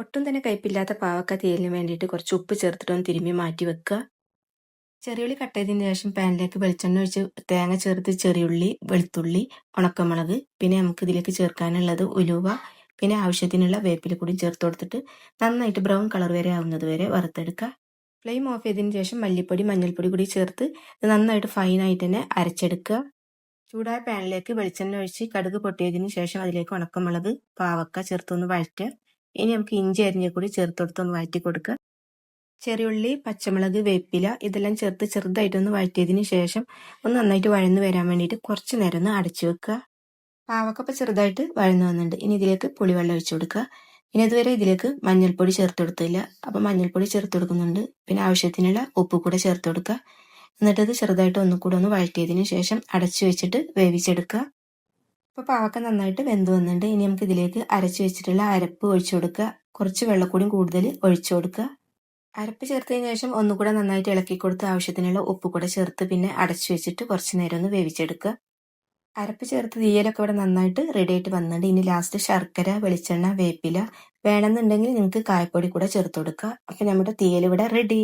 ഒട്ടും തന്നെ കയ്പില്ലാത്ത പാവക്ക തീയലിന് വേണ്ടിയിട്ട് കുറച്ച് ഉപ്പ് ചേർത്തിട്ടൊന്ന് തിരുമ്മി മാറ്റി വെക്കുക. ചെറിയുള്ളി കട്ട് ചെയ്തതിന് ശേഷം പാനിലേക്ക് വെളിച്ചെണ്ണ ഒഴിച്ച് തേങ്ങ ചേർത്ത് ചെറിയുള്ളി, വെളുത്തുള്ളി, ഉണക്കമുളക്, പിന്നെ നമുക്ക് ഇതിലേക്ക് ചേർക്കാനുള്ളത് ഉലുവ, പിന്നെ ആവശ്യത്തിനുള്ള വേപ്പില കൂടി ചേർത്ത് കൊടുത്തിട്ട് നന്നായിട്ട് ബ്രൗൺ കളർ വരെ ആവുന്നത് വരെ വറുത്തെടുക്കുക. ഫ്ലെയിം ഓഫ് ചെയ്തതിന് ശേഷം മല്ലിപ്പൊടി, മഞ്ഞൾപ്പൊടി കൂടി ചേർത്ത് നന്നായിട്ട് ഫൈനായിട്ട് തന്നെ അരച്ചെടുക്കുക. ചൂടായ പാനിലേക്ക് വെളിച്ചെണ്ണ ഒഴിച്ച് കടുക് പൊട്ടിയതിന് ശേഷം അതിലേക്ക് ഉണക്കമുളക്, പാവക്ക ചേർത്തൊന്ന് വഴറ്റുക. ഇനി നമുക്ക് ഇഞ്ചി അരിഞ്ഞ കൂടി ചേർത്ത് കൊടുത്തൊന്ന് വഴറ്റി കൊടുക്കുക. ചെറിയുള്ളി, പച്ചമുളക്, വേപ്പില ഇതെല്ലാം ചേർത്ത് ചെറുതായിട്ടൊന്ന് വഴറ്റിയതിന് ശേഷം ഒന്ന് നന്നായിട്ട് വഴന്ന് വരാൻ വേണ്ടിയിട്ട് കുറച്ച് നേരം ഒന്ന് അടച്ചു വെക്കുക. പാവക്കപ്പം ചെറുതായിട്ട് വഴന്ന് വന്നിട്ടുണ്ട്. ഇനി ഇതിലേക്ക് പുളിവെള്ളം ഒഴിച്ചു കൊടുക്കുക. ഇനി ഇതുവരെ ഇതിലേക്ക് മഞ്ഞൾപ്പൊടി ചേർത്ത് കൊടുത്തില്ല, അപ്പം മഞ്ഞൾപ്പൊടി ചേർത്ത് കൊടുക്കുന്നുണ്ട്. പിന്നെ ആവശ്യത്തിനുള്ള ഉപ്പ് കൂടെ ചേർത്ത് കൊടുക്കുക. എന്നിട്ട് ഇത് ചെറുതായിട്ട് ഒന്നുകൂടെ ഒന്ന് വഴറ്റിയതിന് ശേഷം അടച്ചു വെച്ചിട്ട് വേവിച്ചെടുക്കുക. ഇപ്പോൾ പാവക്ക നന്നായിട്ട് വെന്ത് വന്നിട്ടുണ്ട്. ഇനി നമുക്ക് ഇതിലേക്ക് അരച്ചു വെച്ചിട്ടുള്ള അരപ്പ് ഒഴിച്ചു കൊടുക്കുക. കുറച്ച് വെള്ളക്കൂടിയും കൂടുതൽ ഒഴിച്ചു കൊടുക്കുക. അരപ്പ് ചേർത്തതിന് ശേഷം ഒന്നുകൂടെ നന്നായിട്ട് ഇളക്കി കൊടുത്ത് ആവശ്യത്തിനുള്ള ഉപ്പ് കൂടെ ചേർത്ത് പിന്നെ അടച്ചു വെച്ചിട്ട് കുറച്ച് നേരം ഒന്ന് വേവിച്ചെടുക്കുക. അരപ്പ് ചേർത്ത് തീയലൊക്കെ ഇവിടെ നന്നായിട്ട് റെഡി ആയിട്ട് വന്നിട്ടുണ്ട്. ഇനി ലാസ്റ്റ് ശർക്കര, വെളിച്ചെണ്ണ, വേപ്പില വേണമെന്നുണ്ടെങ്കിൽ നിങ്ങൾക്ക് കായപ്പൊടി കൂടെ ചേർത്ത് കൊടുക്കുക. അപ്പം നമ്മുടെ തീയൽ ഇവിടെ റെഡി.